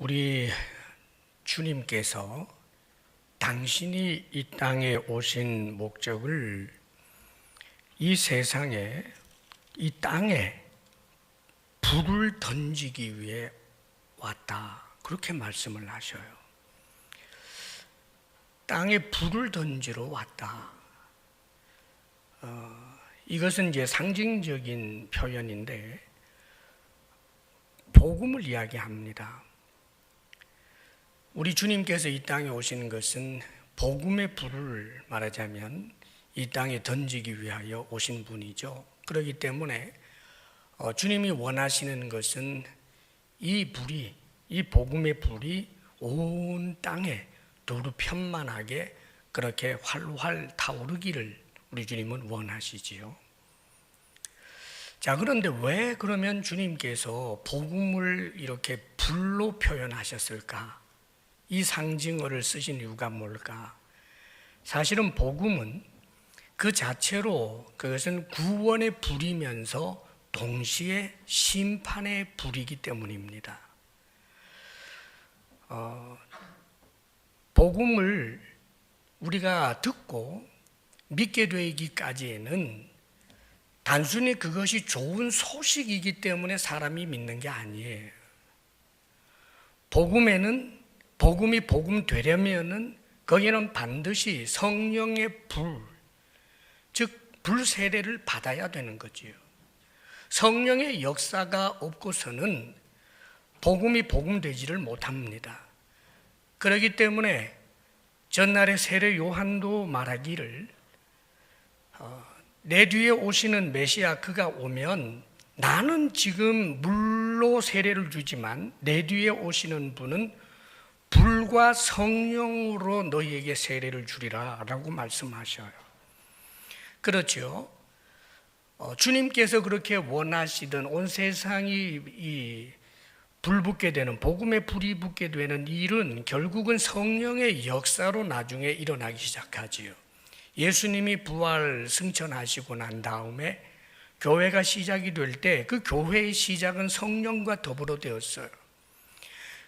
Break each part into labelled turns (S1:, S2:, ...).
S1: 우리 주님께서 당신이 이 땅에 오신 목적을 이 세상에, 이 땅에 불을 던지기 위해 왔다. 그렇게 말씀을 하셔요. 땅에 불을 던지러 왔다. 이것은 이제 상징적인 표현인데 복음을 이야기합니다. 우리 주님께서 이 땅에 오신 것은 복음의 불을 말하자면 이 땅에 던지기 위하여 오신 분이죠. 그렇기 때문에 주님이 원하시는 것은 이 불이, 이 복음의 불이 온 땅에 두루 편만하게 그렇게 활활 타오르기를 우리 주님은 원하시지요. 자, 그런데 왜 그러면 주님께서 복음을 이렇게 불로 표현하셨을까? 이 상징어를 쓰신 이유가 뭘까? 사실은 복음은 그 자체로 그것은 구원의 불이면서 동시에 심판의 불이기 때문입니다. 복음을 우리가 듣고 믿게 되기까지에는 단순히 그것이 좋은 소식이기 때문에 사람이 믿는 게 아니에요. 복음이 복음 되려면은 거기는 반드시 성령의 불, 즉 불세례를 받아야 되는 거지요. 성령의 역사가 없고서는 복음이 복음되지를 못합니다. 그렇기 때문에 전날에 세례 요한도 말하기를 내 뒤에 오시는 메시아 그가 오면 나는 지금 물로 세례를 주지만 내 뒤에 오시는 분은 불과 성령으로 너희에게 세례를 주리라 라고 말씀하셔요. 그렇죠. 주님께서 그렇게 원하시던 온 세상이 이 불 붙게 되는, 복음의 불이 붙게 되는 일은 결국은 성령의 역사로 나중에 일어나기 시작하지요. 예수님이 부활 승천하시고 난 다음에 교회가 시작이 될 때 그 교회의 시작은 성령과 더불어 되었어요.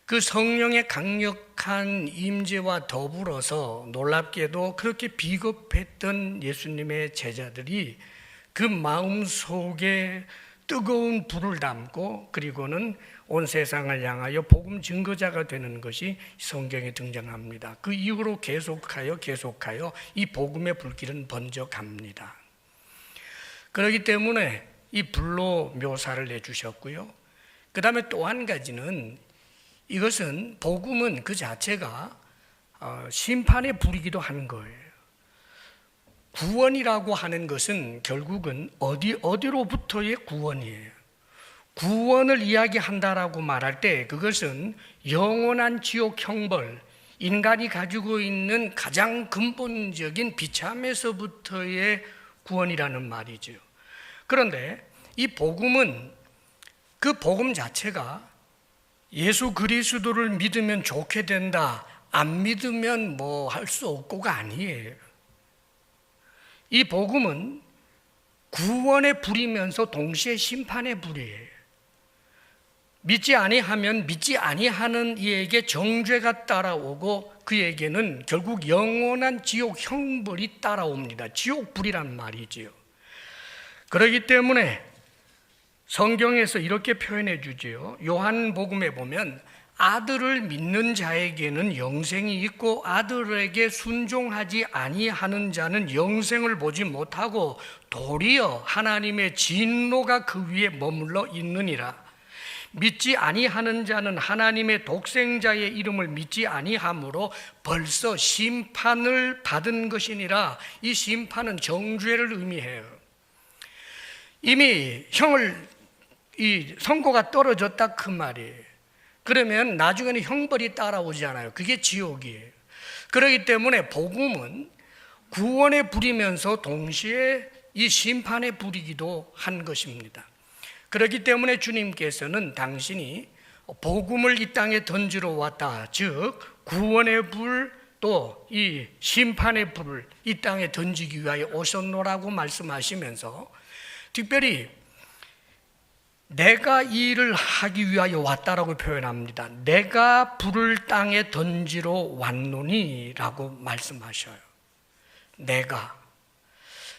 S1: 그 성령의 강력한 임재와 더불어서 놀랍게도 그렇게 비겁했던 예수님의 제자들이 그 마음 속에 뜨거운 불을 담고 그리고는 온 세상을 향하여 복음 증거자가 되는 것이 성경에 등장합니다. 그 이후로 계속하여 이 복음의 불길은 번져갑니다. 그렇기 때문에 이 불로 묘사를 해주셨고요. 그 다음에 또 한 가지는 이것은 복음은 그 자체가 심판의 불이기도 한 거예요. 구원이라고 하는 것은 결국은 어디로부터의 구원이에요. 구원을 이야기한다라고 말할 때 그것은 영원한 지옥 형벌, 인간이 가지고 있는 가장 근본적인 비참에서부터의 구원이라는 말이죠. 그런데 이 복음은 그 복음 자체가 예수 그리스도를 믿으면 좋게 된다, 안 믿으면 뭐 할 수 없고가 아니에요. 이 복음은 구원의 불이면서 동시에 심판의 불이에요. 믿지 아니하면 믿지 아니하는 이에게 정죄가 따라오고 그에게는 결국 영원한 지옥 형벌이 따라옵니다. 지옥불이란 말이지요. 그렇기 때문에 성경에서 이렇게 표현해 주지요. 요한복음에 보면 아들을 믿는 자에게는 영생이 있고 아들에게 순종하지 아니하는 자는 영생을 보지 못하고 도리어 하나님의 진노가 그 위에 머물러 있느니라. 믿지 아니하는 자는 하나님의 독생자의 이름을 믿지 아니하므로 벌써 심판을 받은 것이니라. 이 심판은 정죄를 의미해요. 이미 이 선고가 떨어졌다 그 말이에요. 그러면 나중에는 형벌이 따라오잖아요. 그게 지옥이에요. 그렇기 때문에 복음은 구원의 불이면서 동시에 이 심판의 불이기도 한 것입니다. 그렇기 때문에 주님께서는 당신이 복음을 이 땅에 던지러 왔다, 즉 구원의 불 또 이 심판의 불을 이 땅에 던지기 위하여 오셨노라고 말씀하시면서 특별히 내가 이 일을 하기 위하여 왔다라고 표현합니다. 내가 불을 땅에 던지러 왔노니 라고 말씀하셔요. 내가.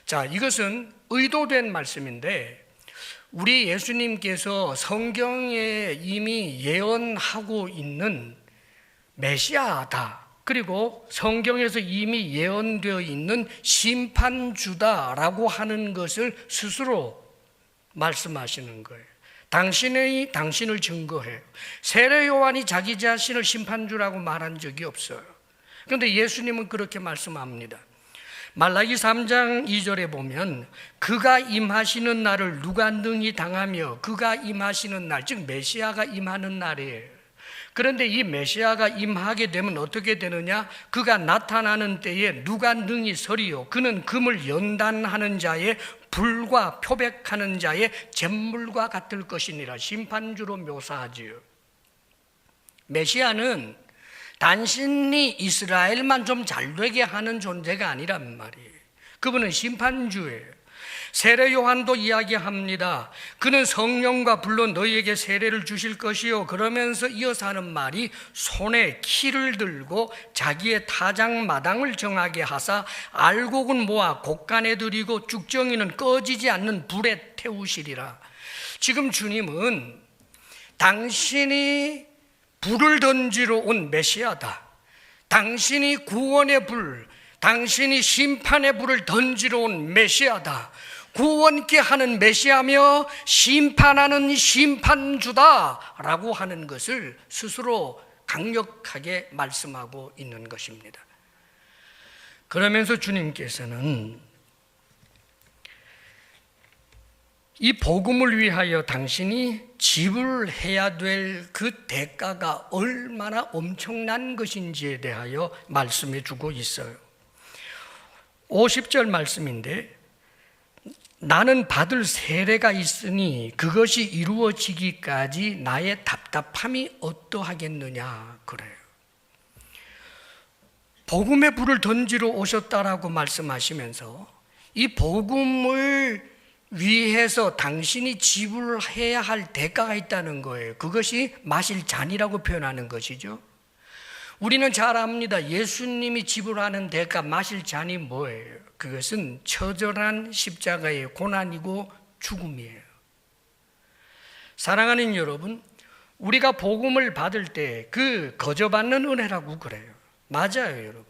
S1: 자, 이것은 의도된 말씀인데 우리 예수님께서 성경에 이미 예언하고 있는 메시아다, 그리고 성경에서 이미 예언되어 있는 심판주다라고 하는 것을 스스로 말씀하시는 거예요. 당신을 증거해요. 세례 요한이 자기 자신을 심판주라고 말한 적이 없어요. 그런데 예수님은 그렇게 말씀합니다. 말라기 3장 2절에 보면 그가 임하시는 날을 누가 능히 당하며, 그가 임하시는 날, 즉 메시아가 임하는 날이에요. 그런데 이 메시아가 임하게 되면 어떻게 되느냐? 그가 나타나는 때에 누가 능히 서리요? 그는 금을 연단하는 자의 불과 표백하는 자의 잿물과 같을 것이니라. 심판주로 묘사하지요. 메시아는 단순히 이스라엘만 좀 잘되게 하는 존재가 아니란 말이에요. 그분은 심판주예요. 세례 요한도 이야기합니다. 그는 성령과 불로 너희에게 세례를 주실 것이요. 그러면서 이어서 하는 말이 손에 키를 들고 자기의 타작 마당을 정하게 하사 알곡은 모아 곡간에 들이고 쭉정이는 꺼지지 않는 불에 태우시리라. 지금 주님은 당신이 불을 던지러 온 메시아다. 당신이 구원의 불, 당신이 심판의 불을 던지러 온 메시아다. 구원케 하는 메시아며 심판하는 심판주다라고 하는 것을 스스로 강력하게 말씀하고 있는 것입니다. 그러면서 주님께서는 이 복음을 위하여 당신이 지불해야 될 그 대가가 얼마나 엄청난 것인지에 대하여 말씀해 주고 있어요. 50절 말씀인데, 나는 받을 세례가 있으니 그것이 이루어지기까지 나의 답답함이 어떠하겠느냐 그래요. 복음의 불을 던지러 오셨다라고 말씀하시면서 이 복음을 위해서 당신이 지불해야 할 대가가 있다는 거예요. 그것이 마실 잔이라고 표현하는 것이죠. 우리는 잘 압니다. 예수님이 지불하는 대가, 마실 잔이 뭐예요? 그것은 처절한 십자가의 고난이고 죽음이에요. 사랑하는 여러분, 우리가 복음을 받을 때 그 거저받는 은혜라고 그래요. 맞아요, 여러분.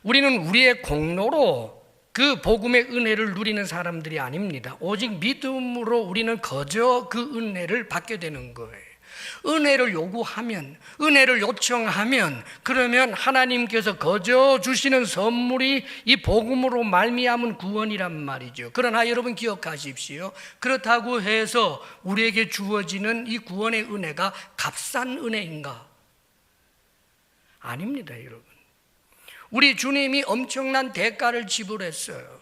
S1: 우리는 우리의 공로로 그 복음의 은혜를 누리는 사람들이 아닙니다. 오직 믿음으로 우리는 거저 그 은혜를 받게 되는 거예요. 은혜를 요구하면, 은혜를 요청하면, 그러면 하나님께서 거저 주시는 선물이 이 복음으로 말미암은 구원이란 말이죠. 그러나 여러분 기억하십시오. 그렇다고 해서 우리에게 주어지는 이 구원의 은혜가 값싼 은혜인가? 아닙니다, 여러분. 우리 주님이 엄청난 대가를 지불했어요.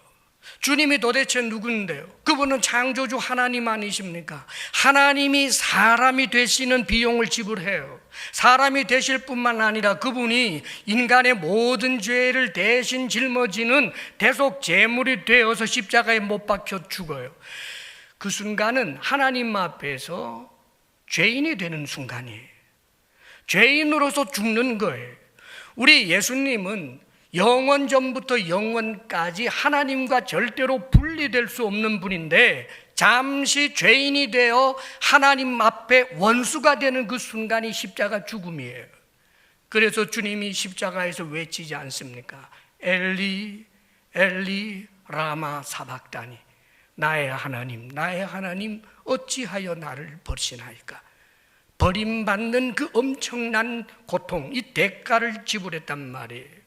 S1: 주님이 도대체 누군데요? 그분은 창조주 하나님 아니십니까? 하나님이 사람이 되시는 비용을 지불해요. 사람이 되실 뿐만 아니라 그분이 인간의 모든 죄를 대신 짊어지는 대속 제물이 되어서 십자가에 못 박혀 죽어요. 그 순간은 하나님 앞에서 죄인이 되는 순간이에요. 죄인으로서 죽는 거예요. 우리 예수님은 영원 전부터 영원까지 하나님과 절대로 분리될 수 없는 분인데, 잠시 죄인이 되어 하나님 앞에 원수가 되는 그 순간이 십자가 죽음이에요. 그래서 주님이 십자가에서 외치지 않습니까? 엘리 엘리 라마 사박다니, 나의 하나님 어찌하여 나를 버리시나이까. 버림받는 그 엄청난 고통, 이 대가를 지불했단 말이에요.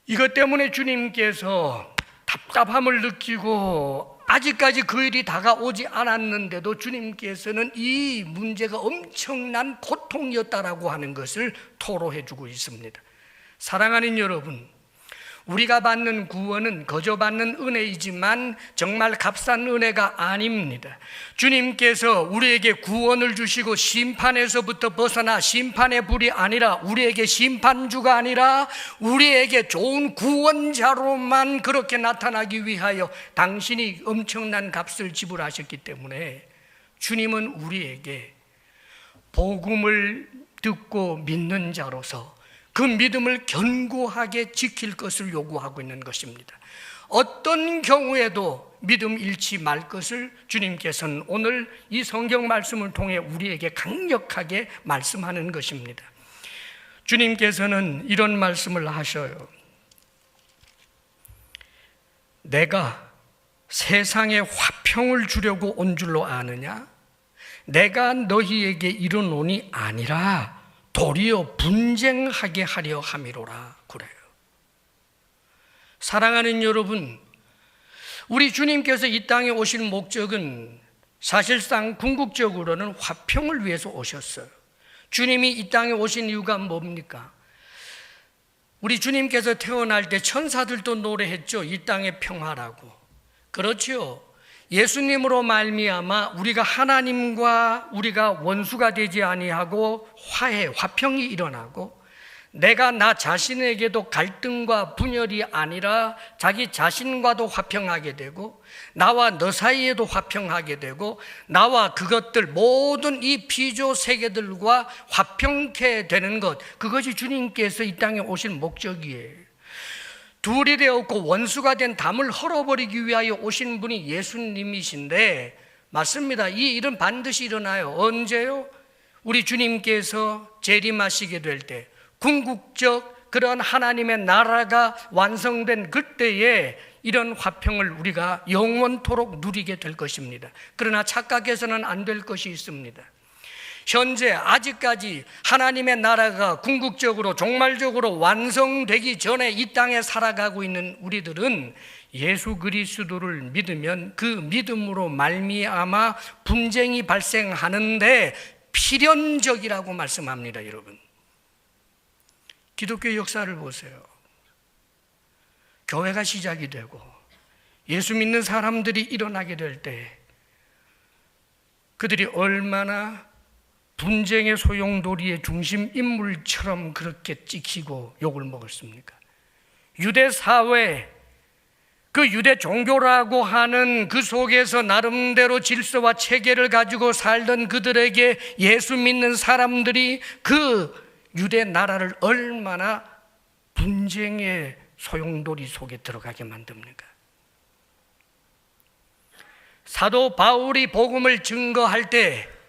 S1: 이것 때문에 주님께서 답답함을 느끼고 아직까지 그 일이 다가오지 않았는데도 주님께서는 이 문제가 엄청난 고통이었다라고 하는 것을 토로해 주고 있습니다. 사랑하는 여러분, 우리가 받는 구원은 거저 받는 은혜이지만 정말 값싼 은혜가 아닙니다. 주님께서 우리에게 구원을 주시고 심판에서부터 벗어나 심판의 불이 아니라, 우리에게 심판주가 아니라 우리에게 좋은 구원자로만 그렇게 나타나기 위하여 당신이 엄청난 값을 지불하셨기 때문에 주님은 우리에게 복음을 듣고 믿는 자로서 그 믿음을 견고하게 지킬 것을 요구하고 있는 것입니다. 어떤 경우에도 믿음 잃지 말 것을 주님께서는 오늘 이 성경 말씀을 통해 우리에게 강력하게 말씀하는 것입니다. 주님께서는 이런 말씀을 하셔요. 내가 세상에 화평을 주려고 온 줄로 아느냐? 내가 너희에게 이르노니 아니라 도리어 분쟁하게 하려 함이로라. 그래요. 사랑하는 여러분, 우리 주님께서 이 땅에 오신 목적은 사실상 궁극적으로는 화평을 위해서 오셨어요. 주님이 이 땅에 오신 이유가 뭡니까? 우리 주님께서 태어날 때 천사들도 노래했죠. 이 땅의 평화라고. 그렇죠. 예수님으로 말미암아 우리가 하나님과 우리가 원수가 되지 아니하고 화평이 일어나고, 내가 나 자신에게도 갈등과 분열이 아니라 자기 자신과도 화평하게 되고, 나와 너 사이에도 화평하게 되고, 나와 그것들 모든 이 피조 세계들과 화평케 되는 것, 그것이 주님께서 이 땅에 오신 목적이에요. 둘이 되었고 원수가 된 담을 헐어버리기 위하여 오신 분이 예수님이신데, 맞습니다. 이 일은 반드시 일어나요. 언제요? 우리 주님께서 재림하시게 될 때, 궁극적 그런 하나님의 나라가 완성된 그때에 이런 화평을 우리가 영원토록 누리게 될 것입니다. 그러나 착각해서는 안 될 것이 있습니다. 현재 아직까지 하나님의 나라가 궁극적으로 종말적으로 완성되기 전에 이 땅에 살아가고 있는 우리들은 예수 그리스도를 믿으면 그 믿음으로 말미암아 분쟁이 발생하는데 필연적이라고 말씀합니다. 여러분, 기독교 역사를 보세요. 교회가 시작이 되고 예수 믿는 사람들이 일어나게 될 때 그들이 얼마나 분쟁의 소용돌이의 중심 인물처럼 그렇게 찍히고 욕을 먹었습니까? 유대 사회, 그 유대 종교라고 하는 그 속에서 나름대로 질서와 체계를 가지고 살던 그들에게 예수 믿는 사람들이 그 유대 나라를 얼마나 분쟁의 소용돌이 속에 들어가게 만듭니까? 사도 바울이 복음을 증거할 때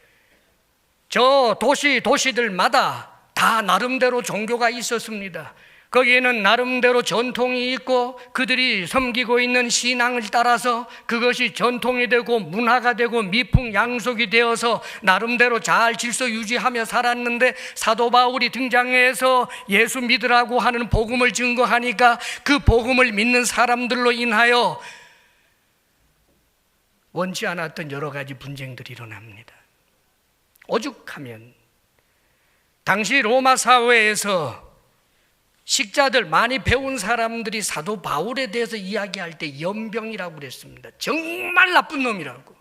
S1: 저 도시들마다 다 나름대로 종교가 있었습니다. 거기에는 나름대로 전통이 있고 그들이 섬기고 있는 신앙을 따라서 그것이 전통이 되고 문화가 되고 미풍양속이 되어서 나름대로 잘 질서 유지하며 살았는데, 사도 바울이 등장해서 예수 믿으라고 하는 복음을 증거하니까 그 복음을 믿는 사람들로 인하여 원치 않았던 여러 가지 분쟁들이 일어납니다. 오죽하면 당시 로마 사회에서 식자들, 많이 배운 사람들이 사도 바울에 대해서 이야기할 때 연병이라고 그랬습니다. 정말 나쁜 놈이라고.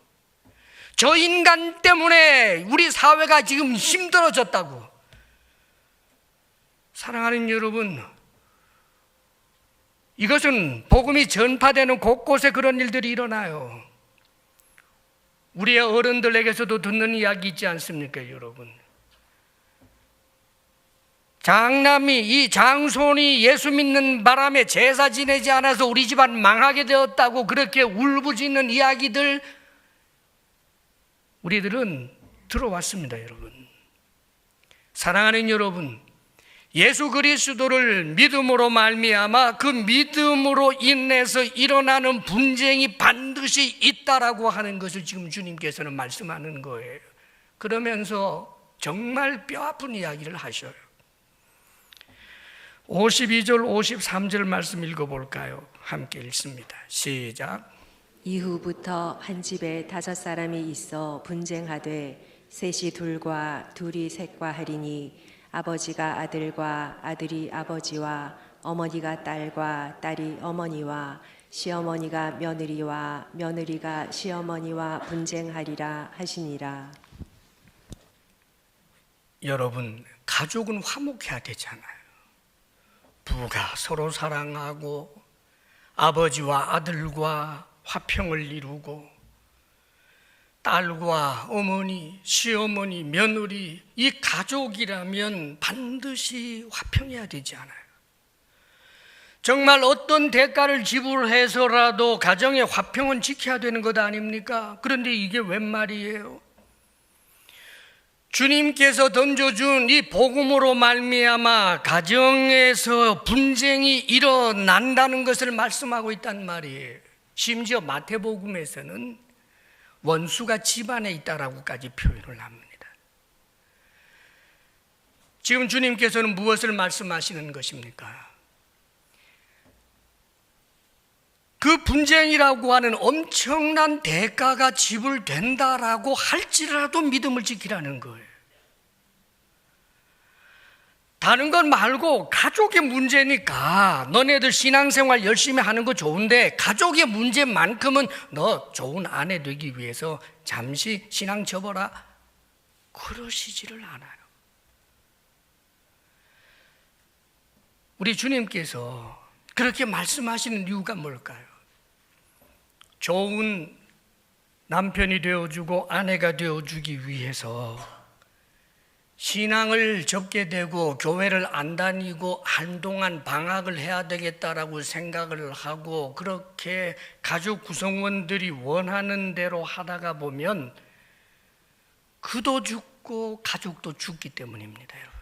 S1: 저 인간 때문에 우리 사회가 지금 힘들어졌다고. 사랑하는 여러분, 이것은 복음이 전파되는 곳곳에 그런 일들이 일어나요. 우리의 어른들에게서도 듣는 이야기 있지 않습니까, 여러분? 장남이, 이 장손이 예수 믿는 바람에 제사 지내지 않아서 우리 집안 망하게 되었다고 그렇게 울부짖는 이야기들 우리들은 들어왔습니다. 여러분, 사랑하는 여러분, 예수 그리스도를 믿음으로 말미암아 그 믿음으로 인해서 일어나는 분쟁이 반드시 있다라고 하는 것을 지금 주님께서는 말씀하는 거예요. 그러면서 정말 뼈아픈 이야기를 하셔요. 52절 53절 말씀 읽어볼까요? 함께 읽습니다. 시작.
S2: 이후부터 한 집에 5사람이 있어 분쟁하되 셋이 둘과 둘이 셋과 하리니 아버지가 아들과 아들이 아버지와 어머니가 딸과 딸이 어머니와 시어머니가 며느리와 며느리가 시어머니와 분쟁하리라 하시니라.
S1: 여러분, 가족은 화목해야 되잖아요. 부부가 서로 사랑하고 아버지와 아들과 화평을 이루고 딸과 어머니, 시어머니, 며느리, 이 가족이라면 반드시 화평해야 되지 않아요? 정말 어떤 대가를 지불해서라도 가정의 화평은 지켜야 되는 것 아닙니까? 그런데 이게 웬 말이에요? 주님께서 던져준 이 복음으로 말미암아 가정에서 분쟁이 일어난다는 것을 말씀하고 있단 말이에요. 심지어 마태복음에서는 원수가 집안에 있다라고까지 표현을 합니다. 지금 주님께서는 무엇을 말씀하시는 것입니까? 그 분쟁이라고 하는 엄청난 대가가 지불된다라고 할지라도 믿음을 지키라는 거예요. 다른 건 말고 가족의 문제니까 너네들 신앙생활 열심히 하는 거 좋은데 가족의 문제만큼은 너 좋은 아내 되기 위해서 잠시 신앙 접어라, 그러시지를 않아요. 우리 주님께서 그렇게 말씀하시는 이유가 뭘까요? 좋은 남편이 되어주고 아내가 되어주기 위해서 신앙을 접게 되고 교회를 안 다니고 한동안 방학을 해야 되겠다라고 생각을 하고 그렇게 가족 구성원들이 원하는 대로 하다가 보면 그도 죽고 가족도 죽기 때문입니다. 여러분,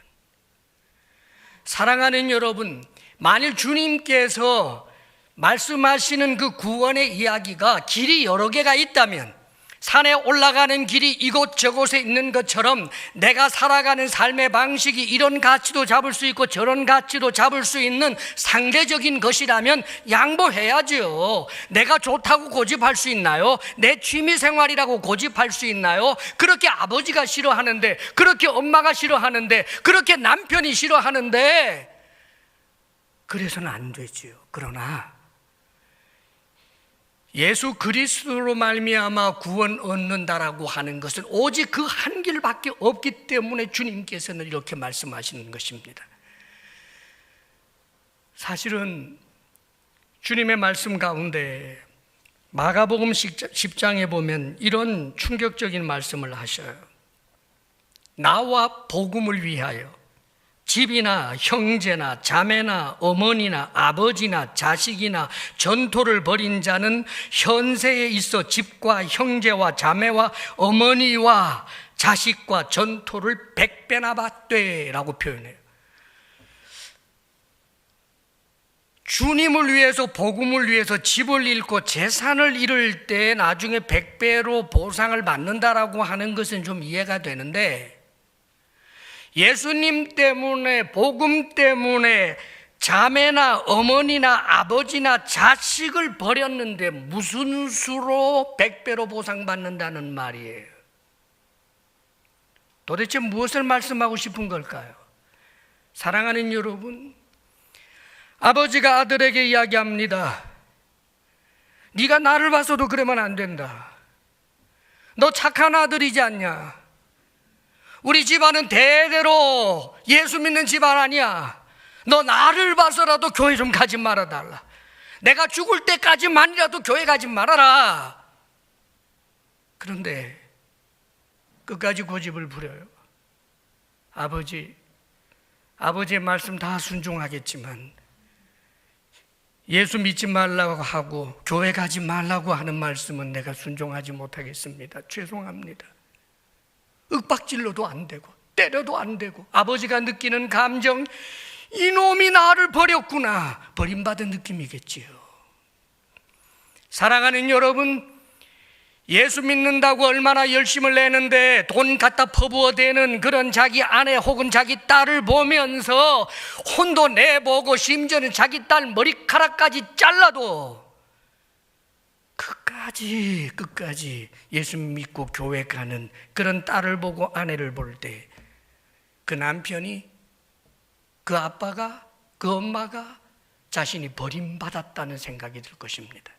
S1: 사랑하는 여러분, 만일 주님께서 말씀하시는 그 구원의 이야기가 길이 여러 개가 있다면, 산에 올라가는 길이 이곳저곳에 있는 것처럼 내가 살아가는 삶의 방식이 이런 가치도 잡을 수 있고 저런 가치도 잡을 수 있는 상대적인 것이라면 양보해야죠. 내가 좋다고 고집할 수 있나요? 내 취미생활이라고 고집할 수 있나요? 그렇게 아버지가 싫어하는데, 그렇게 엄마가 싫어하는데, 그렇게 남편이 싫어하는데 그래서는 안 되지요. 그러나 예수 그리스도로 말미암아 구원 얻는다라고 하는 것은 오직 그 한 길밖에 없기 때문에 주님께서는 이렇게 말씀하시는 것입니다. 사실은 주님의 말씀 가운데 마가복음 10장에 보면 이런 충격적인 말씀을 하셔요. 나와 복음을 위하여 집이나 형제나 자매나 어머니나 아버지나 자식이나 전토를 벌인 자는 현세에 있어 집과 형제와 자매와 어머니와 자식과 전토를 100배나 받되 라고 표현해요. 주님을 위해서, 복음을 위해서 집을 잃고 재산을 잃을 때 나중에 100배로 보상을 받는다라고 하는 것은 좀 이해가 되는데, 예수님 때문에, 복음 때문에 자매나 어머니나 아버지나 자식을 버렸는데 무슨 수로 100배로 보상받는다는 말이에요? 도대체 무엇을 말씀하고 싶은 걸까요? 사랑하는 여러분, 아버지가 아들에게 이야기합니다. 네가 나를 봐서도 그러면 안 된다. 너 착한 아들이지 않냐? 우리 집안은 대대로 예수 믿는 집안 아니야. 너 나를 봐서라도 교회 좀 가지 말아달라. 내가 죽을 때까지만이라도 교회 가지 말아라. 그런데 끝까지 고집을 부려요. 아버지의 말씀 다 순종하겠지만 예수 믿지 말라고 하고 교회 가지 말라고 하는 말씀은 내가 순종하지 못하겠습니다. 죄송합니다. 윽박질러도 안 되고 때려도 안 되고 아버지가 느끼는 감정, 이놈이 나를 버렸구나, 버림받은 느낌이겠지요. 사랑하는 여러분, 예수 믿는다고 얼마나 열심을 내는데 돈 갖다 퍼부어대는 그런 자기 아내 혹은 자기 딸을 보면서 혼도 내보고 심지어는 자기 딸 머리카락까지 잘라도 끝까지 예수 믿고 교회 가는 그런 딸을 보고 아내를 볼 때 그 남편이, 그 아빠가, 그 엄마가 자신이 버림받았다는 생각이 들 것입니다.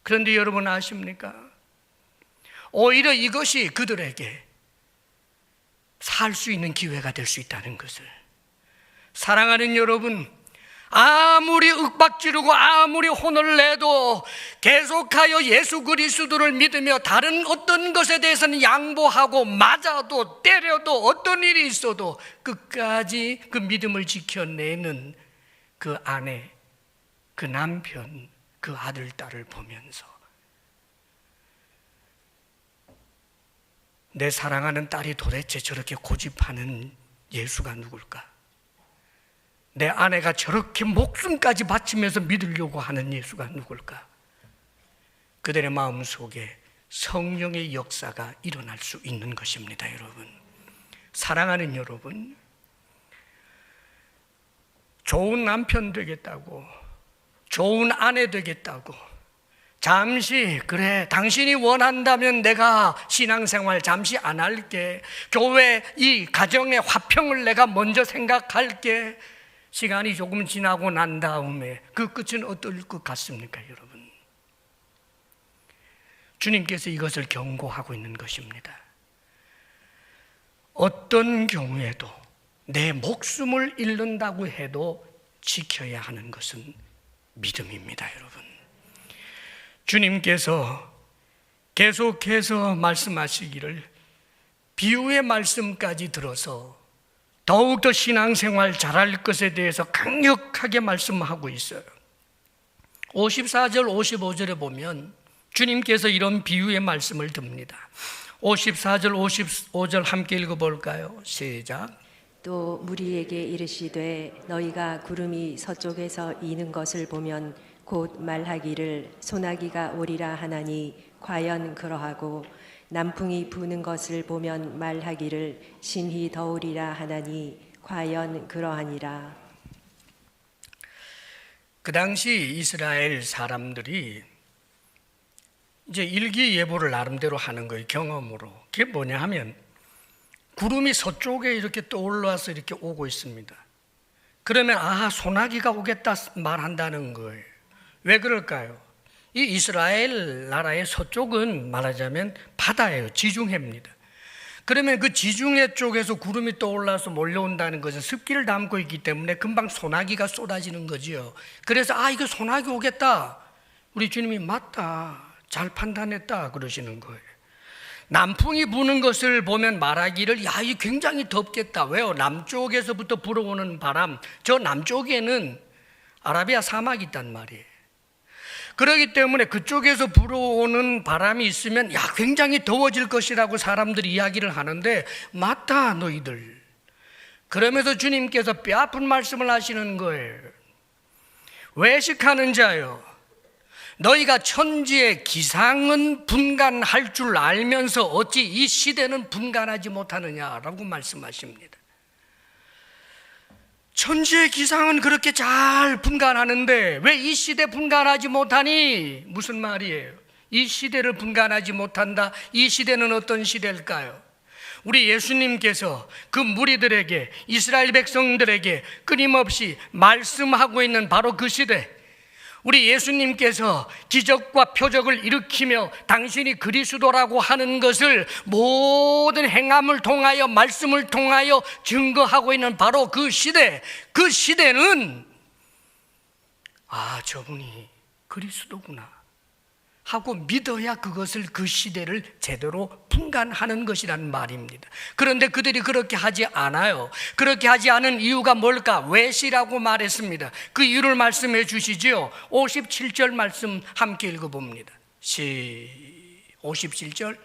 S1: 그런데 여러분 아십니까? 오히려 이것이 그들에게 살 수 있는 기회가 될 수 있다는 것을. 사랑하는 여러분, 아무리 윽박지르고 아무리 혼을 내도 계속하여 예수 그리스도를 믿으며 다른 어떤 것에 대해서는 양보하고 맞아도 때려도 어떤 일이 있어도 끝까지 그 믿음을 지켜내는 그 아내, 그 남편, 그 아들, 딸을 보면서 내 사랑하는 딸이 도대체 저렇게 고집하는 예수가 누굴까? 내 아내가 저렇게 목숨까지 바치면서 믿으려고 하는 예수가 누굴까? 그들의 마음속에 성령의 역사가 일어날 수 있는 것입니다. 여러분, 사랑하는 여러분, 좋은 남편 되겠다고, 좋은 아내 되겠다고, 잠시 그래 당신이 원한다면 내가 신앙생활 잠시 안 할게, 교회 이 가정의 화평을 내가 먼저 생각할게, 시간이 조금 지나고 난 다음에 그 끝은 어떨 것 같습니까? 여러분, 주님께서 이것을 경고하고 있는 것입니다. 어떤 경우에도 내 목숨을 잃는다고 해도 지켜야 하는 것은 믿음입니다. 여러분, 주님께서 계속해서 말씀하시기를 비유의 말씀까지 들어서 더욱더 신앙생활 잘할 것에 대해서 강력하게 말씀하고 있어요. 54절 55절에 보면 주님께서 이런 비유의 말씀을 듭니다. 54절 55절 함께 읽어볼까요? 시작.
S2: 또 무리에게 이르시되 너희가 구름이 서쪽에서 이는 것을 보면 곧 말하기를 소나기가 오리라 하나니 과연 그러하고 남풍이 부는 것을 보면 말하기를 신히 더우리라 하나니 과연 그러하니라.
S1: 그 당시 이스라엘 사람들이 이제 일기예보를 나름대로 하는 거예요. 경험으로. 그게 뭐냐 하면 구름이 서쪽에 이렇게 떠올라서 이렇게 오고 있습니다. 그러면 소나기가 오겠다 말한다는 거예요. 왜 그럴까요? 이 이스라엘 나라의 서쪽은 말하자면 바다예요. 지중해입니다. 그러면 그 지중해 쪽에서 구름이 떠올라서 몰려온다는 것은 습기를 담고 있기 때문에 금방 소나기가 쏟아지는 거지요. 그래서 이거 소나기 오겠다. 우리 주님이 맞다, 잘 판단했다 그러시는 거예요. 남풍이 부는 것을 보면 말하기를 이 굉장히 덥겠다. 왜요? 남쪽에서부터 불어오는 바람, 저 남쪽에는 아라비아 사막이 있단 말이에요. 그렇기 때문에 그쪽에서 불어오는 바람이 있으면 굉장히 더워질 것이라고 사람들이 이야기를 하는데 맞다 너희들. 그러면서 주님께서 뼈아픈 말씀을 하시는 거예요. 외식하는 자여, 너희가 천지의 기상은 분간할 줄 알면서 어찌 이 시대는 분간하지 못하느냐라고 말씀하십니다. 천지의 기상은 그렇게 잘 분간하는데 왜 이 시대 분간하지 못하니? 무슨 말이에요? 이 시대를 분간하지 못한다. 이 시대는 어떤 시대일까요? 우리 예수님께서 그 무리들에게, 이스라엘 백성들에게 끊임없이 말씀하고 있는 바로 그 시대, 우리 예수님께서 기적과 표적을 일으키며 당신이 그리스도라고 하는 것을 모든 행함을 통하여, 말씀을 통하여 증거하고 있는 바로 그 시대, 그 시대는 저분이 그리스도구나 하고 믿어야 그것을, 그 시대를 제대로 분간하는 것이라는 말입니다. 그런데 그들이 그렇게 하지 않아요. 그렇게 하지 않은 이유가 뭘까? 외시라고 말했습니다. 그 이유를 말씀해 주시죠. 57절 말씀 함께 읽어봅니다. 57절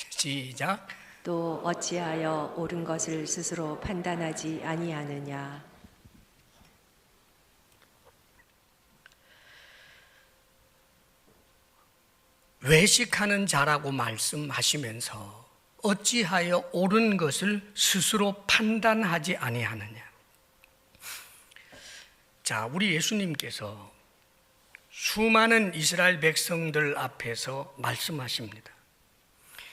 S1: 시작.
S2: 또 어찌하여 옳은 것을 스스로 판단하지 아니하느냐.
S1: 외식하는 자라고 말씀하시면서 어찌하여 옳은 것을 스스로 판단하지 아니하느냐. 자, 우리 예수님께서 수많은 이스라엘 백성들 앞에서 말씀하십니다.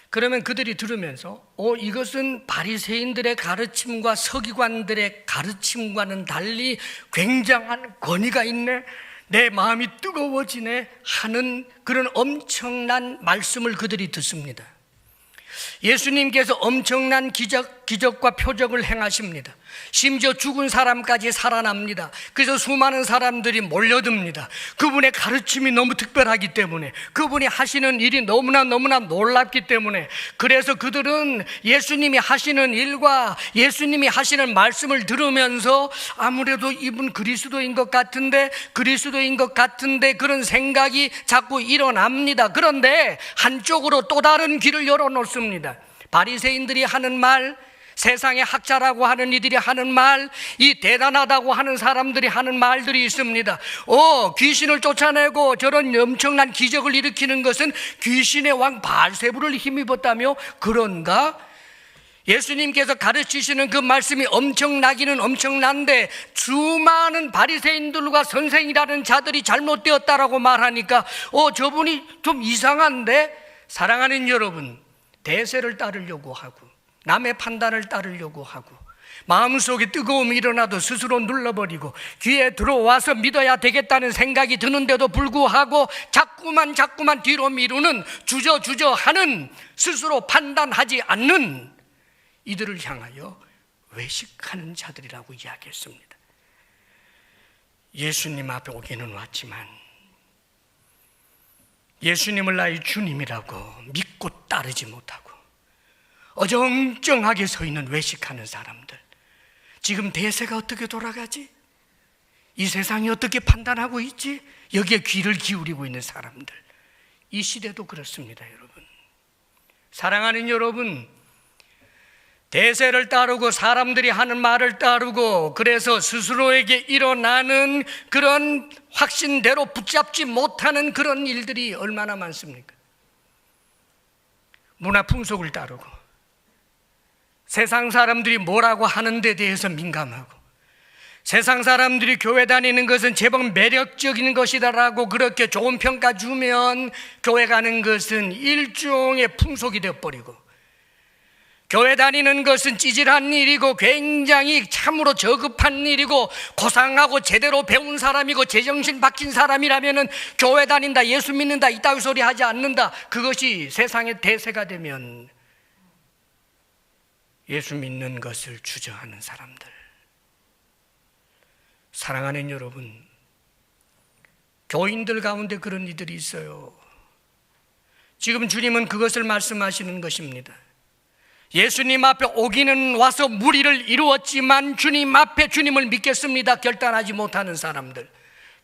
S1: 그러면 그들이 들으면서 이것은 바리새인들의 가르침과 서기관들의 가르침과는 달리 굉장한 권위가 있네, 내 마음이 뜨거워지네 하는 그런 엄청난 말씀을 그들이 듣습니다. 예수님께서 엄청난 기적과 표적을 행하십니다. 심지어 죽은 사람까지 살아납니다. 그래서 수많은 사람들이 몰려듭니다. 그분의 가르침이 너무 특별하기 때문에, 그분이 하시는 일이 너무나 놀랍기 때문에, 그래서 그들은 예수님이 하시는 일과 예수님이 하시는 말씀을 들으면서 아무래도 이분 그리스도인 것 같은데 그런 생각이 자꾸 일어납니다. 그런데 한쪽으로 또 다른 길을 열어놓습니다. 바리새인들이 하는 말, 세상의 학자라고 하는 이들이 하는 말, 이 대단하다고 하는 사람들이 하는 말들이 있습니다. 귀신을 쫓아내고 저런 엄청난 기적을 일으키는 것은 귀신의 왕 바알세불을 힘입었다며, 그런가? 예수님께서 가르치시는 그 말씀이 엄청나기는 엄청난데 수많은 바리새인들과 선생이라는 자들이 잘못되었다라고 말하니까 저분이 좀 이상한데? 사랑하는 여러분, 대세를 따르려고 하고 남의 판단을 따르려고 하고 마음속에 뜨거움이 일어나도 스스로 눌러버리고 귀에 들어와서 믿어야 되겠다는 생각이 드는데도 불구하고 자꾸만 뒤로 미루는, 주저하는, 스스로 판단하지 않는 이들을 향하여 외식하는 자들이라고 이야기했습니다. 예수님 앞에 오기는 왔지만 예수님을 나의 주님이라고 믿고 따르지 못하고 어정쩡하게 서 있는 외식하는 사람들, 지금 대세가 어떻게 돌아가지? 이 세상이 어떻게 판단하고 있지? 여기에 귀를 기울이고 있는 사람들, 이 시대도 그렇습니다. 여러분, 사랑하는 여러분, 대세를 따르고 사람들이 하는 말을 따르고 그래서 스스로에게 일어나는 그런 확신대로 붙잡지 못하는 그런 일들이 얼마나 많습니까? 문화 풍속을 따르고 세상 사람들이 뭐라고 하는 데 대해서 민감하고, 세상 사람들이 교회 다니는 것은 제법 매력적인 것이다라고 그렇게 좋은 평가 주면 교회 가는 것은 일종의 풍속이 되어버리고, 교회 다니는 것은 찌질한 일이고 굉장히 참으로 저급한 일이고, 고상하고 제대로 배운 사람이고 제정신 박힌 사람이라면 교회 다닌다, 예수 믿는다 이따위 소리 하지 않는다. 그것이 세상의 대세가 되면 예수 믿는 것을 주저하는 사람들. 사랑하는 여러분, 교인들 가운데 그런 이들이 있어요. 지금 주님은 그것을 말씀하시는 것입니다. 예수님 앞에 오기는 와서 무리를 이루었지만 주님 앞에 주님을 믿겠습니다 결단하지 못하는 사람들,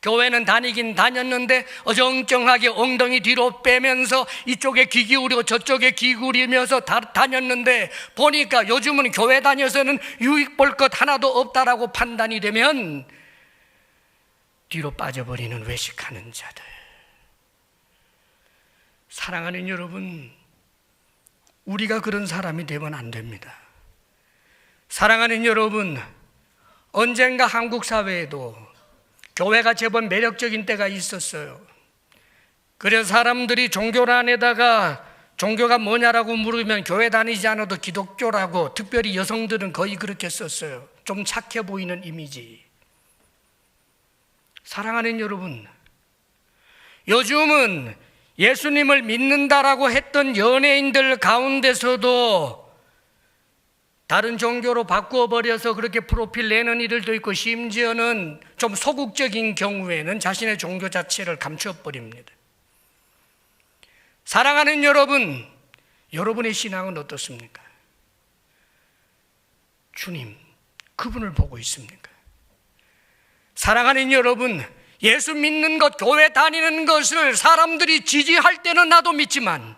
S1: 교회는 다니긴 다녔는데 어정쩡하게 엉덩이 뒤로 빼면서 이쪽에 귀 기울이고 저쪽에 귀 기울이면서 다녔는데 보니까 요즘은 교회 다녀서는 유익 볼 것 하나도 없다라고 판단이 되면 뒤로 빠져버리는 외식하는 자들. 사랑하는 여러분, 우리가 그런 사람이 되면 안 됩니다. 사랑하는 여러분, 언젠가 한국 사회에도 교회가 제법 매력적인 때가 있었어요. 그래서 사람들이 종교란에다가 종교가 뭐냐라고 물으면 교회 다니지 않아도 기독교라고, 특별히 여성들은 거의 그렇게 썼어요. 좀 착해 보이는 이미지. 사랑하는 여러분, 요즘은 예수님을 믿는다라고 했던 연예인들 가운데서도 다른 종교로 바꾸어버려서 그렇게 프로필 내는 이들도 있고, 심지어는 좀 소극적인 경우에는 자신의 종교 자체를 감춰버립니다. 사랑하는 여러분, 여러분의 신앙은 어떻습니까? 주님, 그분을 보고 있습니까? 사랑하는 여러분, 예수 믿는 것, 교회 다니는 것을 사람들이 지지할 때는 나도 믿지만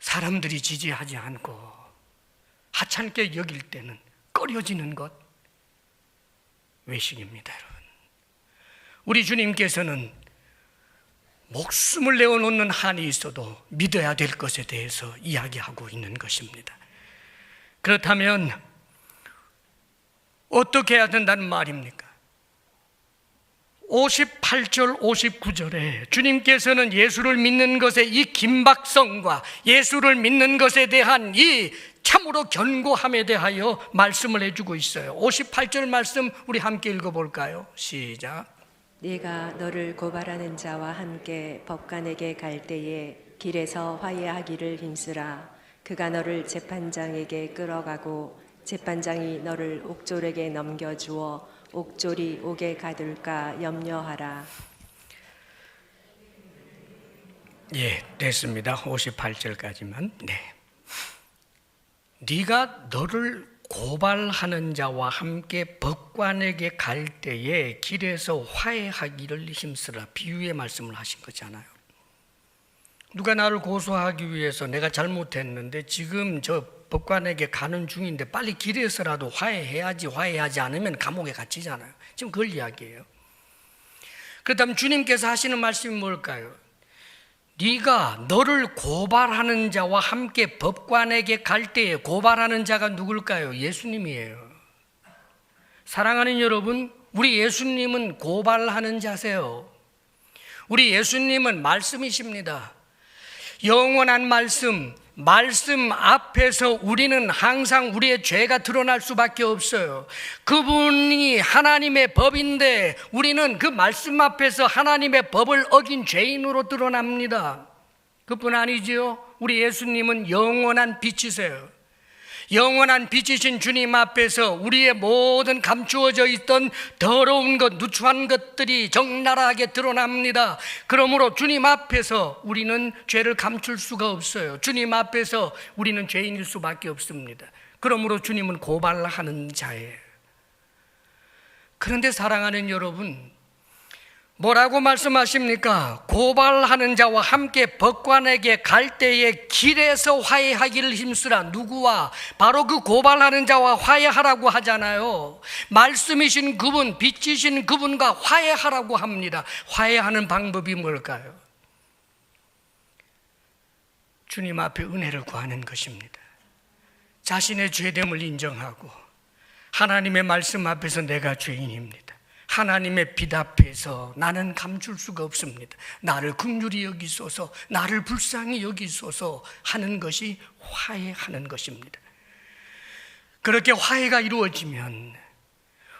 S1: 사람들이 지지하지 않고 하찮게 여길 때는 꺼려지는 것, 외식입니다. 여러분, 우리 주님께서는 목숨을 내어놓는 한이 있어도 믿어야 될 것에 대해서 이야기하고 있는 것입니다. 그렇다면 어떻게 해야 된다는 말입니까? 58절 59절에 주님께서는 예수를 믿는 것의 이 긴박성과 예수를 믿는 것에 대한 이 참으로 견고함에 대하여 말씀을 해주고 있어요. 58절 말씀 우리 함께 읽어볼까요? 시작.
S2: 네가 너를 고발하는 자와 함께 법관에게 갈 때에 길에서 화해하기를 힘쓰라. 그가 너를 재판장에게 끌어가고 재판장이 너를 옥졸에게 넘겨주어 옥졸이 옥에 가둘까 염려하라.
S1: 예, 됐습니다. 58절까지만. 네. 네가 너를 고발하는 자와 함께 법관에게 갈 때에 길에서 화해하기를 힘쓰라. 비유의 말씀을 하신 거잖아요. 누가 나를 고소하기 위해서 내가 잘못했는데 지금 저 법관에게 가는 중인데 빨리 길에서라도 화해해야지, 화해하지 않으면 감옥에 갇히잖아요. 지금 그걸 이야기해요. 그렇다면 주님께서 하시는 말씀이 뭘까요? 네가 너를 고발하는 자와 함께 법관에게 갈 때에 고발하는 자가 누굴까요? 예수님이에요. 사랑하는 여러분, 우리 예수님은 고발하는 자세요. 우리 예수님은 말씀이십니다. 영원한 말씀 앞에서 우리는 항상 우리의 죄가 드러날 수밖에 없어요. 그분이 하나님의 법인데 우리는 그 말씀 앞에서 하나님의 법을 어긴 죄인으로 드러납니다. 그뿐 아니지요. 우리 예수님은 영원한 빛이세요. 영원한 빛이신 주님 앞에서 우리의 모든 감추어져 있던 더러운 것, 누추한 것들이 적나라하게 드러납니다. 그러므로 주님 앞에서 우리는 죄를 감출 수가 없어요. 주님 앞에서 우리는 죄인일 수밖에 없습니다. 그러므로 주님은 고발하는 자예요. 그런데 사랑하는 여러분, 뭐라고 말씀하십니까? 고발하는 자와 함께 법관에게 갈 때에 길에서 화해하기를 힘쓰라. 누구와? 바로 그 고발하는 자와 화해하라고 하잖아요. 말씀이신 그분, 빛이신 그분과 화해하라고 합니다. 화해하는 방법이 뭘까요? 주님 앞에 은혜를 구하는 것입니다. 자신의 죄됨을 인정하고 하나님의 말씀 앞에서 내가 죄인입니다. 하나님의 빛 앞에서 나는 감출 수가 없습니다. 나를 긍휼히 여기소서, 나를 불쌍히 여기소서 하는 것이 화해하는 것입니다. 그렇게 화해가 이루어지면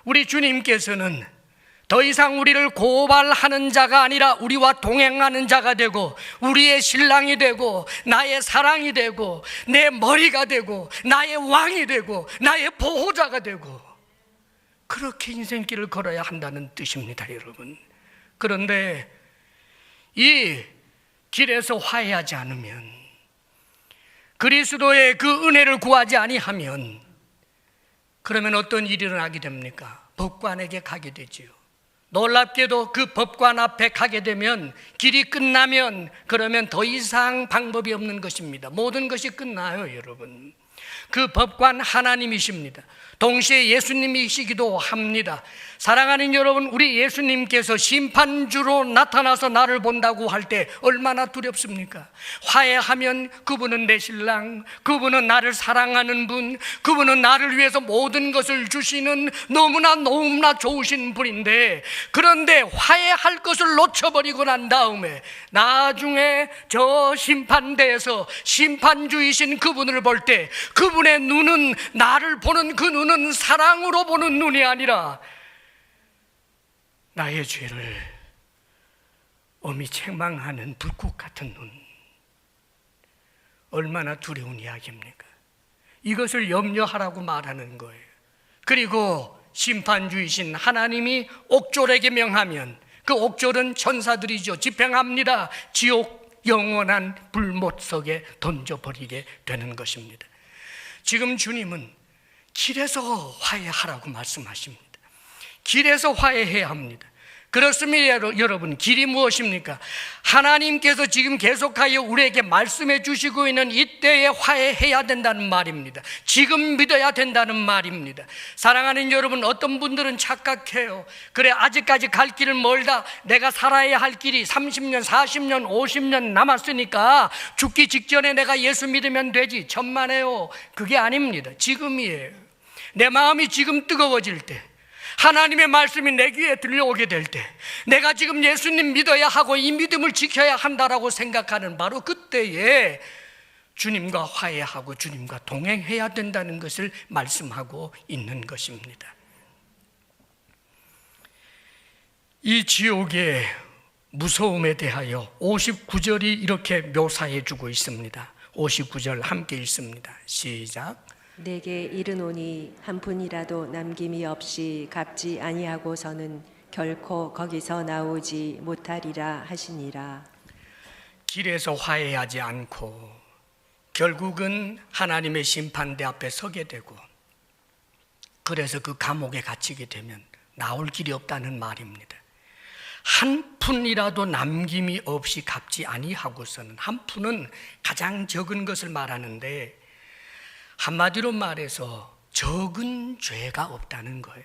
S1: 우리 주님께서는 더 이상 우리를 고발하는 자가 아니라 우리와 동행하는 자가 되고 우리의 신랑이 되고 나의 사랑이 되고 내 머리가 되고 나의 왕이 되고 나의 보호자가 되고 그렇게 인생길을 걸어야 한다는 뜻입니다, 여러분. 그런데 이 길에서 화해하지 않으면, 그리스도의 그 은혜를 구하지 아니하면, 그러면 어떤 일이 일어나게 됩니까? 법관에게 가게 되지요. 놀랍게도 그 법관 앞에 가게 되면, 길이 끝나면 그러면 더 이상 방법이 없는 것입니다. 모든 것이 끝나요, 여러분. 그 법관 하나님이십니다. 동시에 예수님이시기도 합니다. 사랑하는 여러분, 우리 예수님께서 심판주로 나타나서 나를 본다고 할 때 얼마나 두렵습니까? 화해하면 그분은 내 신랑, 그분은 나를 사랑하는 분, 그분은 나를 위해서 모든 것을 주시는 너무나 좋으신 분인데, 그런데 화해할 것을 놓쳐버리고 난 다음에 나중에 저 심판대에서 심판주이신 그분을 볼 때 그분의 눈은, 나를 보는 그 눈은 사랑으로 보는 눈이 아니라 나의 죄를 엄히 책망하는 불꽃 같은 눈. 얼마나 두려운 이야기입니까? 이것을 염려하라고 말하는 거예요. 그리고 심판주이신 하나님이 옥졸에게 명하면 그 옥졸은 천사들이죠. 집행합니다. 지옥 영원한 불못석에 던져버리게 되는 것입니다. 지금 주님은 길에서 화해하라고 말씀하십니다. 길에서 화해해야 합니다. 그렇습니다, 여러분. 길이 무엇입니까? 하나님께서 지금 계속하여 우리에게 말씀해 주시고 있는 이때에 화해해야 된다는 말입니다. 지금 믿어야 된다는 말입니다. 사랑하는 여러분, 어떤 분들은 착각해요. 그래, 아직까지 갈 길은 멀다. 내가 살아야 할 길이 30년, 40년, 50년 남았으니까 죽기 직전에 내가 예수 믿으면 되지. 천만에요. 그게 아닙니다. 지금이에요. 내 마음이 지금 뜨거워질 때, 하나님의 말씀이 내 귀에 들려오게 될 때, 내가 지금 예수님 믿어야 하고 이 믿음을 지켜야 한다라고 생각하는 바로 그때에 주님과 화해하고 주님과 동행해야 된다는 것을 말씀하고 있는 것입니다. 이 지옥의 무서움에 대하여 59절이 이렇게 묘사해 주고 있습니다. 59절 함께 읽습니다. 시작.
S2: 내게 이르노니 한 푼이라도 남김이 없이 갚지 아니하고서는 결코 거기서 나오지 못하리라 하시니라.
S1: 길에서 화해하지 않고 결국은 하나님의 심판대 앞에 서게 되고, 그래서 그 감옥에 갇히게 되면 나올 길이 없다는 말입니다. 한 푼이라도 남김이 없이 갚지 아니하고서는, 한 푼은 가장 적은 것을 말하는데 한마디로 말해서 적은 죄가 없다는 거예요.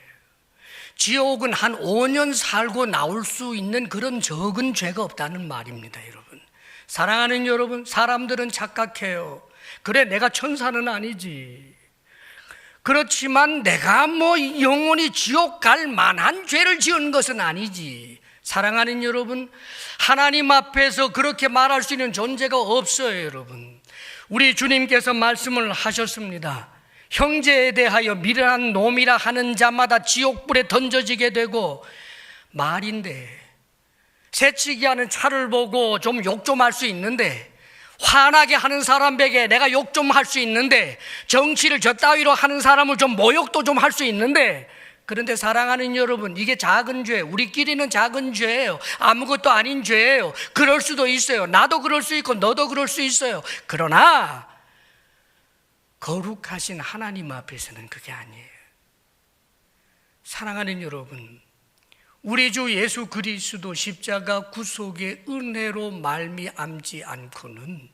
S1: 지옥은 한 5년 살고 나올 수 있는 그런 적은 죄가 없다는 말입니다. 여러분, 사랑하는 여러분, 사람들은 착각해요. 그래, 내가 천사는 아니지, 그렇지만 내가 뭐 영원히 지옥 갈 만한 죄를 지은 것은 아니지. 사랑하는 여러분, 하나님 앞에서 그렇게 말할 수 있는 존재가 없어요. 여러분, 우리 주님께서 말씀을 하셨습니다. 형제에 대하여 미련한 놈이라 하는 자마다 지옥불에 던져지게 되고, 말인데 새치기 하는 차를 보고 좀 욕 좀 할 수 있는데, 화나게 하는 사람에게 내가 욕 좀 할 수 있는데, 정치를 저 따위로 하는 사람을 좀 모욕도 좀 할 수 있는데, 그런데 사랑하는 여러분, 이게 작은 죄, 우리끼리는 작은 죄예요. 아무것도 아닌 죄예요. 그럴 수도 있어요. 나도 그럴 수 있고 너도 그럴 수 있어요. 그러나 거룩하신 하나님 앞에서는 그게 아니에요. 사랑하는 여러분, 우리 주 예수 그리스도 십자가 구속의 은혜로 말미암지 않고는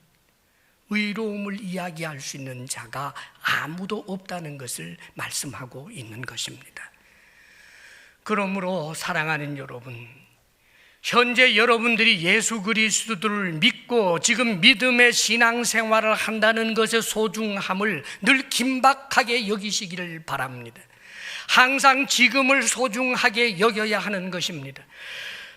S1: 의로움을 이야기할 수 있는 자가 아무도 없다는 것을 말씀하고 있는 것입니다. 그러므로 사랑하는 여러분, 현재 여러분들이 예수 그리스도를 믿고 지금 믿음의 신앙생활을 한다는 것의 소중함을 늘 긴박하게 여기시기를 바랍니다. 항상 지금을 소중하게 여겨야 하는 것입니다.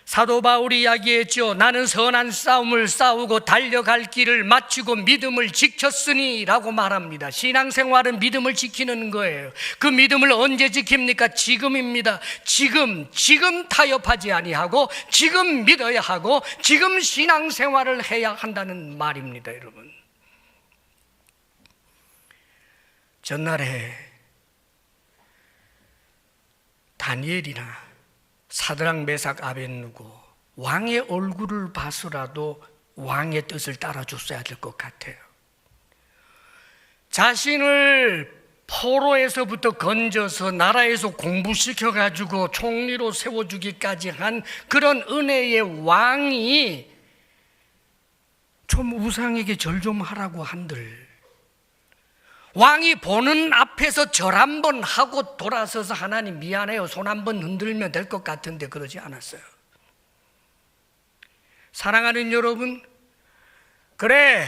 S1: 사도 바울이 이야기했죠. 나는 선한 싸움을 싸우고 달려갈 길을 마치고 믿음을 지켰으니 라고 말합니다. 신앙생활은 믿음을 지키는 거예요. 그 믿음을 언제 지킵니까? 지금입니다. 지금 타협하지 아니하고 지금 믿어야 하고 지금 신앙생활을 해야 한다는 말입니다. 여러분, 전날에 다니엘이나 사드락 메삭 아벳느고 왕의 얼굴을 봐서라도 왕의 뜻을 따라줬어야 될 것 같아요. 자신을 포로에서부터 건져서 나라에서 공부시켜가지고 총리로 세워주기까지 한 그런 은혜의 왕이 좀 우상에게 절 좀 하라고 한들, 왕이 보는 앞에서 절 한번 하고 돌아서서 하나님 미안해요, 손 한번 흔들면 될 것 같은데 그러지 않았어요. 사랑하는 여러분, 그래,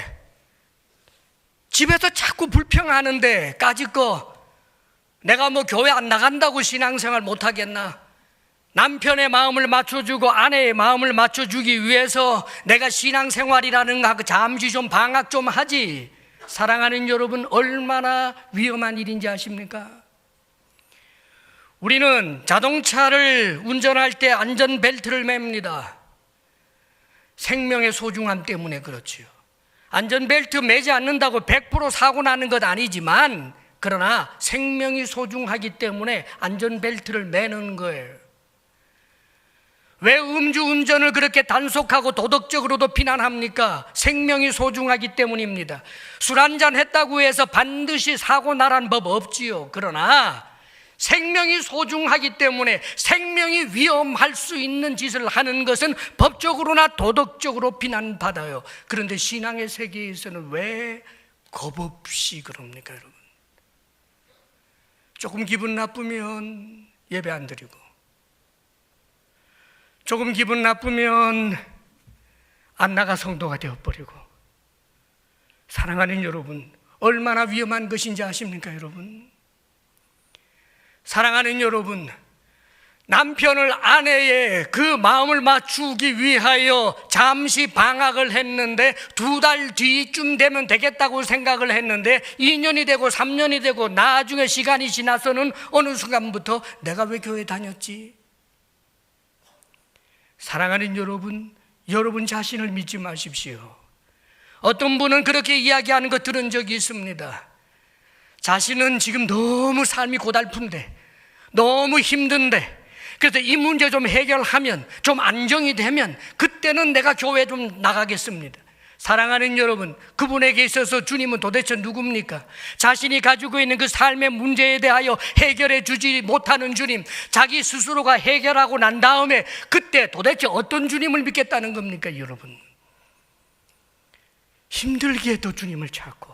S1: 집에서 자꾸 불평하는데 까짓 거 내가 뭐 교회 안 나간다고 신앙생활 못하겠나? 남편의 마음을 맞춰주고 아내의 마음을 맞춰주기 위해서 내가 신앙생활이라는 거 잠시 좀 방학 좀 하지. 사랑하는 여러분, 얼마나 위험한 일인지 아십니까? 우리는 자동차를 운전할 때 안전벨트를 맵니다. 생명의 소중함 때문에 그렇지요. 안전벨트 매지 않는다고 100% 사고 나는 것 아니지만, 그러나 생명이 소중하기 때문에 안전벨트를 매는 거예요. 왜 음주운전을 그렇게 단속하고 도덕적으로도 비난합니까? 생명이 소중하기 때문입니다. 술 한잔 했다고 해서 반드시 사고 나란 법 없지요. 그러나 생명이 소중하기 때문에 생명이 위험할 수 있는 짓을 하는 것은 법적으로나 도덕적으로 비난받아요. 그런데 신앙의 세계에서는 왜 겁없이 그럽니까, 여러분? 조금 기분 나쁘면 예배 안 드리고, 조금 기분 나쁘면 안 나가 성도가 되어버리고. 사랑하는 여러분, 얼마나 위험한 것인지 아십니까, 여러분? 사랑하는 여러분, 남편을 아내의 그 마음을 맞추기 위하여 잠시 방학을 했는데 2달 뒤쯤 되면 되겠다고 생각을 했는데 2년이 되고 3년이 되고 나중에 시간이 지나서는 어느 순간부터 내가 왜 교회 다녔지? 사랑하는 여러분, 여러분 자신을 믿지 마십시오. 어떤 분은 그렇게 이야기하는 거 들은 적이 있습니다. 자신은 지금 너무 삶이 고달픈데, 너무 힘든데, 그래서 이 문제 좀 해결하면, 좀 안정이 되면 그때는 내가 교회 좀 나가겠습니다. 사랑하는 여러분, 그분에게 있어서 주님은 도대체 누굽니까? 자신이 가지고 있는 그 삶의 문제에 대하여 해결해 주지 못하는 주님, 자기 스스로가 해결하고 난 다음에 그때 도대체 어떤 주님을 믿겠다는 겁니까, 여러분? 힘들기에도 주님을 찾고,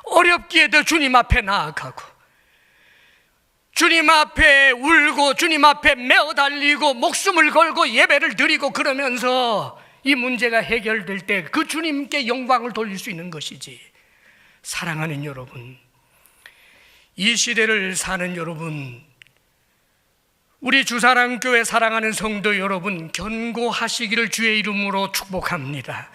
S1: 어렵기에도 주님 앞에 나아가고, 주님 앞에 울고, 주님 앞에 메어 달리고, 목숨을 걸고 예배를 드리고, 그러면서 이 문제가 해결될 때 그 주님께 영광을 돌릴 수 있는 것이지. 사랑하는 여러분, 이 시대를 사는 여러분, 우리 주사랑교회 사랑하는 성도 여러분, 견고하시기를 주의 이름으로 축복합니다.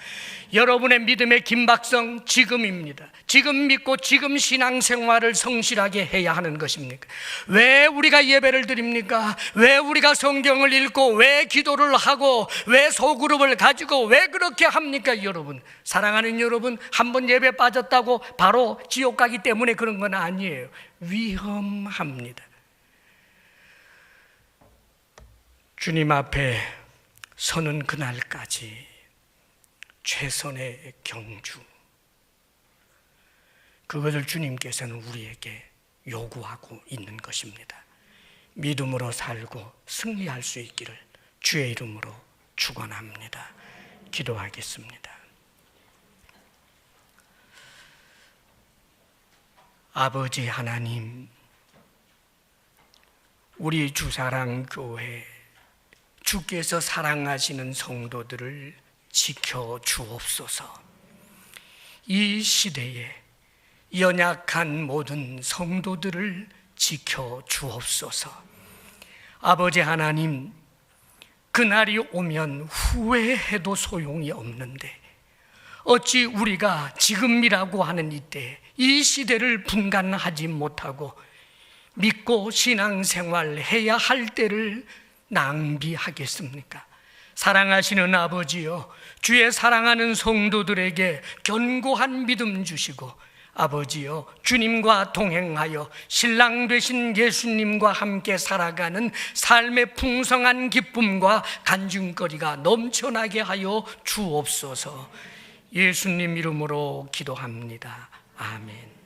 S1: 여러분의 믿음의 긴박성 지금입니다. 지금 믿고 지금 신앙생활을 성실하게 해야 하는 것입니까? 왜 우리가 예배를 드립니까? 왜 우리가 성경을 읽고, 왜 기도를 하고, 왜 소그룹을 가지고 왜 그렇게 합니까, 여러분? 사랑하는 여러분, 한번 예배 빠졌다고 바로 지옥 가기 때문에 그런 건 아니에요. 위험합니다. 주님 앞에 서는 그날까지 최선의 경주, 그것을 주님께서는 우리에게 요구하고 있는 것입니다. 믿음으로 살고 승리할 수 있기를 주의 이름으로 축원합니다. 기도하겠습니다. 아버지 하나님, 우리 주사랑교회 주께서 사랑하시는 성도들을 지켜 주옵소서. 이 시대에 연약한 모든 성도들을 지켜 주옵소서. 아버지 하나님, 그날이 오면 후회해도 소용이 없는데 어찌 우리가 지금이라고 하는 이때 이 시대를 분간하지 못하고 믿고 신앙생활해야 할 때를 낭비하겠습니까? 사랑하시는 아버지여, 주의 사랑하는 성도들에게 견고한 믿음 주시고, 아버지여, 주님과 동행하여 신랑 되신 예수님과 함께 살아가는 삶의 풍성한 기쁨과 간증거리가 넘쳐나게 하여 주옵소서. 예수님 이름으로 기도합니다. 아멘.